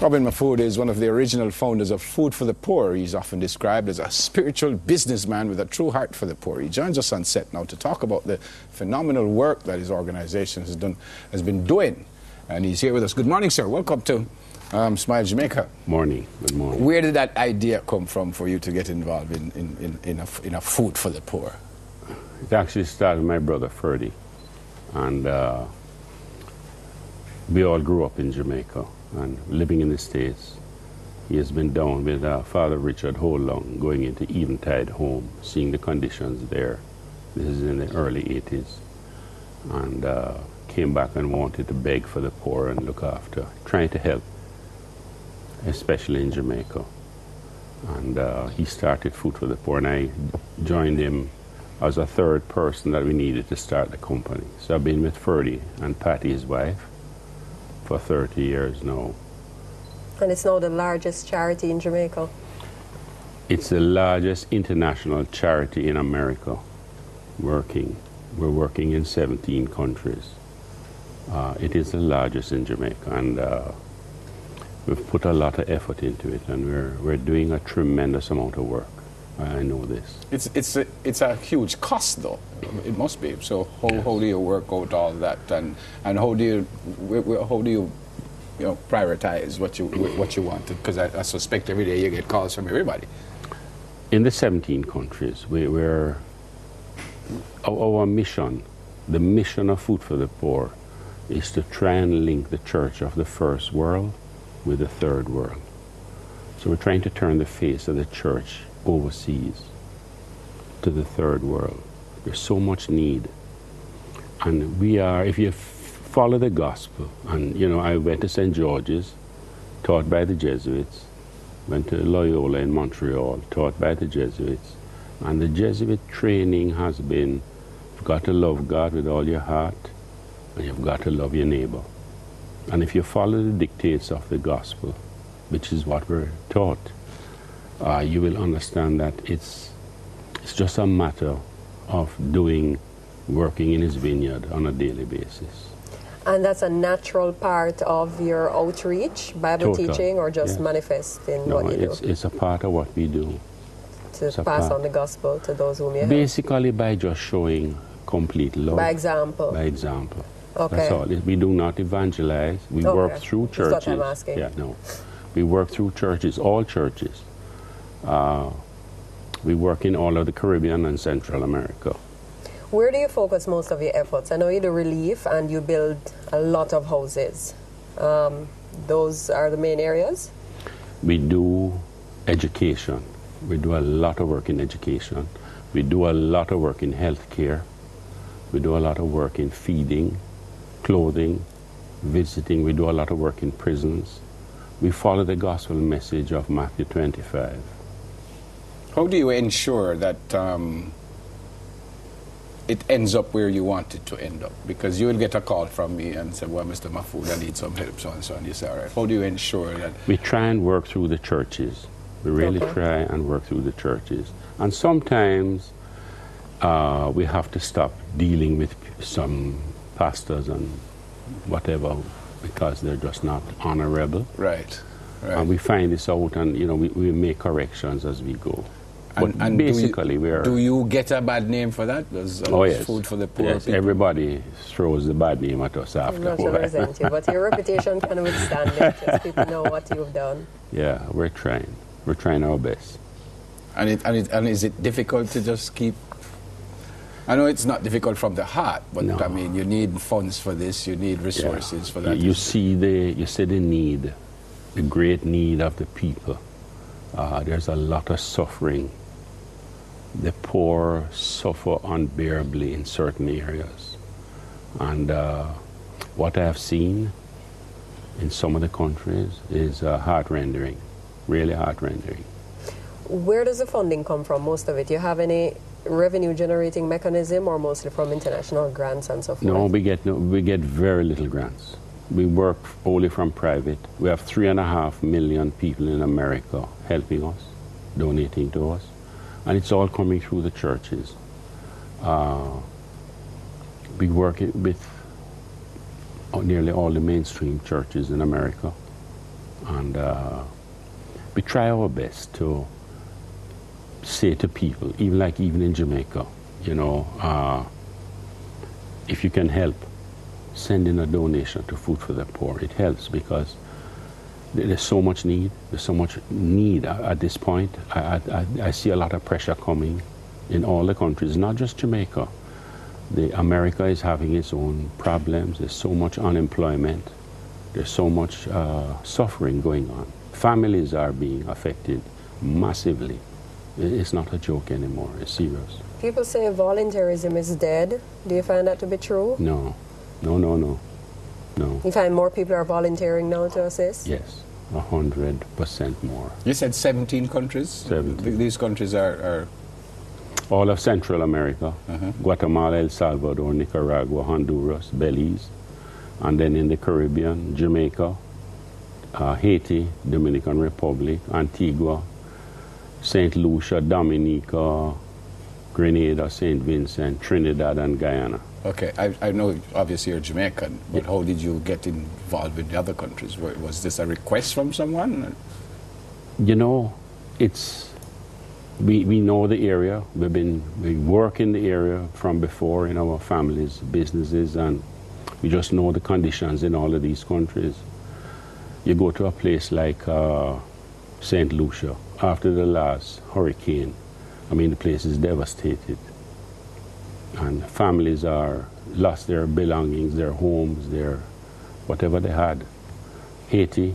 Robin Mahfood is one of the original founders of Food for the Poor. He's often described as a spiritual businessman with a true heart for the poor. He joins us on set now to talk about the phenomenal work that his organization has been doing. And he's here with us. Good morning, sir. Welcome to Smile Jamaica. Morning. Good morning. Where did that idea come from for you to get involved in a Food for the Poor? It actually started with my brother Ferdy. And we all grew up in Jamaica and living in the States. He has been down with Father Richard Holong, going into Eventide Home, seeing the conditions there. This is in the early 80s. And came back and wanted to beg for the poor and look after, trying to help, especially in Jamaica. And he started Food for the Poor, and I joined him as a third person that we needed to start the company. So I've been with Ferdy and Patty, his wife, for 30 years now. And it's now the largest charity in Jamaica? It's the largest international charity in America working. We're working in 17 countries. It is the largest in Jamaica, and we've put a lot of effort into it, and we're doing a tremendous amount of work. I know this. It's a huge cost, though. It must be. So how do you work out all that, and how do you prioritize what you want? Because I suspect every day you get calls from everybody. In the 17 countries, our mission, the mission of Food for the Poor, is to try and link the church of the first world with the third world. So we're trying to turn the face of the church overseas to the third world. There's so much need. And we are, if you follow the gospel, and I went to St. George's, taught by the Jesuits, went to Loyola in Montreal, taught by the Jesuits, and the Jesuit training has been, you've got to love God with all your heart, and you've got to love your neighbor. And if you follow the dictates of the gospel, which is what we're taught, you will understand that it's just a matter of working in his vineyard on a daily basis. And that's a natural part of your outreach, Bible teaching, or just manifesting what you do? It's a part of what we do. To pass on the gospel to those whom you help? Basically by just showing complete love. By example? By example. Okay. That's all. We do not evangelize. We work through churches. That's what I'm asking. Yeah, no. We work through churches, all churches. We work in all of the Caribbean and Central America. Where do you focus most of your efforts? I know you do relief and you build a lot of houses. Those are the main areas? We do education. We do a lot of work in education. We do a lot of work in healthcare. We do a lot of work in feeding, clothing, visiting. We do a lot of work in prisons. We follow the gospel message of Matthew 25. How do you ensure that it ends up where you want it to end up? Because you will get a call from me and say, well, Mr. Mahfood, I need some help, so and so. And you say, all right, how do you ensure that? We try and work through the churches. We really try and work through the churches. And sometimes we have to stop dealing with some pastors and whatever because they're just not honorable. Right. And we find this out, and we make corrections as we go. And basically, do you get a bad name for that? Does yes. Food for the Poor yes, people? Everybody throws the bad name at us after. I'm not sure resent you, but your reputation can withstand it. Just people know what you've done. Yeah, we're trying. We're trying our best. And is it difficult to just keep? I know it's not difficult from the heart, but no. I mean, you need funds for this. You need resources for that. You see the need, the great need of the people. There's a lot of suffering. The poor suffer unbearably in certain areas. And what I have seen in some of the countries is heart-rending, really heart-rending. Where does the funding come from, most of it? Do you have any revenue-generating mechanism, or mostly from international grants and so forth? No, we get very little grants. We work only from private. We have 3.5 million people in America helping us, donating to us. And it's all coming through the churches. We work with nearly all the mainstream churches in America. And we try our best to say to people, even in Jamaica, you know, if you can help, send in a donation to Food for the Poor. It helps because there's so much need. There's so much need at this point. I see a lot of pressure coming in all the countries, not just Jamaica. America is having its own problems. There's so much unemployment. There's so much suffering going on. Families are being affected massively. It's not a joke anymore. It's serious. People say volunteerism is dead. Do you find that to be true? No. You find more people are volunteering now to assist? Yes, 100% more. You said 17 countries? 17. These countries are... All of Central America, Guatemala, El Salvador, Nicaragua, Honduras, Belize, and then in the Caribbean, Jamaica, Haiti, Dominican Republic, Antigua, St. Lucia, Dominica, Grenada, St. Vincent, Trinidad, and Guyana. Okay, I know obviously you're Jamaican, but how did you get involved with the other countries? Was this a request from someone? You know, we know the area. We work in the area from before in our families' businesses, and we just know the conditions in all of these countries. You go to a place like St. Lucia, after the last hurricane, I mean, the place is devastated. And families are lost their belongings, their homes, their whatever they had. Haiti,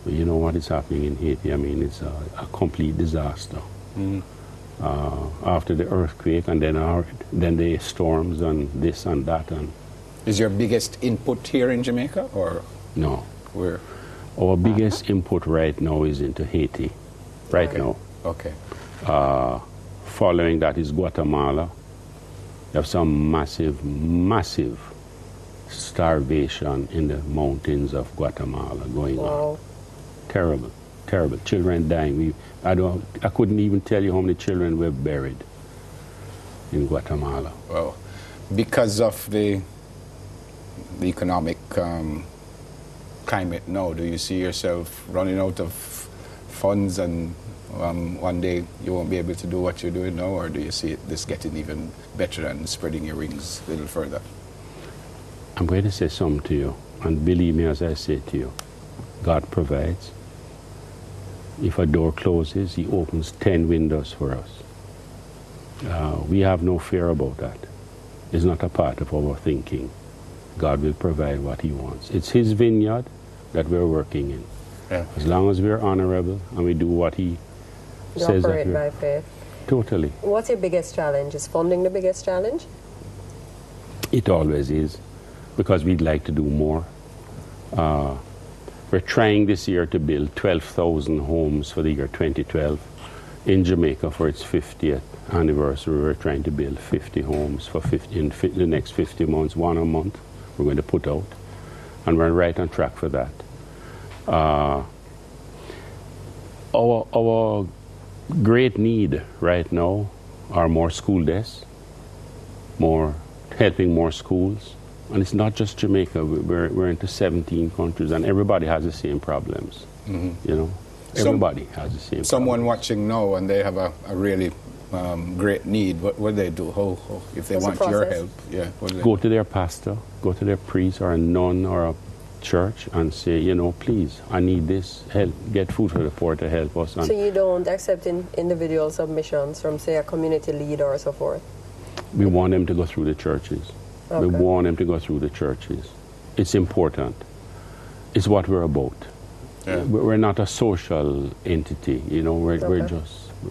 you know what is happening in Haiti. I mean, it's a complete disaster. After the earthquake and then the storms and this and that. And is your biggest input here in Jamaica, or no? Where? Our biggest input right now is into Haiti. Right now. Okay. Following that is Guatemala. You have some massive starvation in the mountains of Guatemala going on. Terrible. Children dying. I couldn't even tell you how many children were buried in Guatemala. Well, because of the economic climate now, do you see yourself running out of funds and one day you won't be able to do what you're doing now, or do you see this getting even better and spreading your wings a little further? I'm going to say something to you, and believe me as I say to you, God provides. If a door closes, He opens 10 windows for us. We have no fear about that. It's not a part of our thinking. God will provide what He wants. It's His vineyard that we're working in. Yeah. As long as we're honorable and we do what He says that operate by faith. Totally. What's your biggest challenge? Is funding the biggest challenge? It always is, because we'd like to do more. We're trying this year to build 12,000 homes for the year 2012. In Jamaica, for its 50th anniversary, we're trying to build 50 homes in the next 50 months, one a month. We're going to put out, and we're right on track for that. Our great need right now are more school desks, helping more schools. And it's not just Jamaica. We're into 17 countries, and everybody has the same problems. You know, everybody has the same. Someone problems. Watching now, and they have a really great need. What do they do? How if they want your help? Yeah. Go to their pastor, go to their priest or a nun or a church, and say, you know, please, I need this help. Get Food for the Poor to help us. So you don't accept individual submissions from, say, a community leader or so forth? We want them to go through the churches. Okay. We want them to go through the churches. It's important. It's what we're about. Yeah. We're not a social entity, you know. We're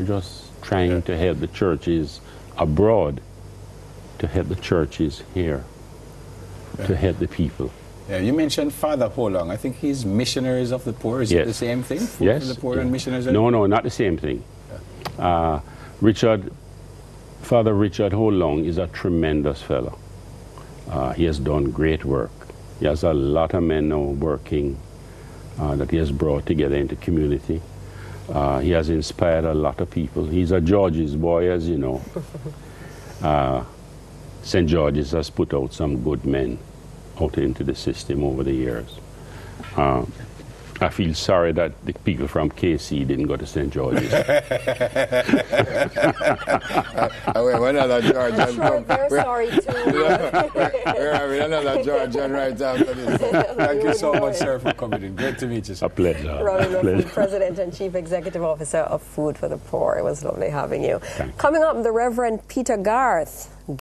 just trying to help the churches abroad, to help the churches here, to help the people. Yeah, you mentioned Father Holong. I think he's Missionaries of the Poor. Is it the same thing? Food for the Poor and Missionaries of the Poor? No, not the same thing. Yeah. Father Richard Holong is a tremendous fellow. He has done great work. He has a lot of men now working that he has brought together into community. He has inspired a lot of people. He's a George's boy, as you know. St. George's has put out some good men out into the system over the years. I feel sorry that the people from KC didn't go to St. George's. We're another Georgian. Sure, they're sorry too. We're having another Georgian right after this. Thank you so much, sir, for coming in. Great to meet you, sir. A pleasure. Robin Mahfood, President and Chief Executive Officer of Food for the Poor. It was lovely having you. Thanks. Coming up, the Reverend Peter Garth.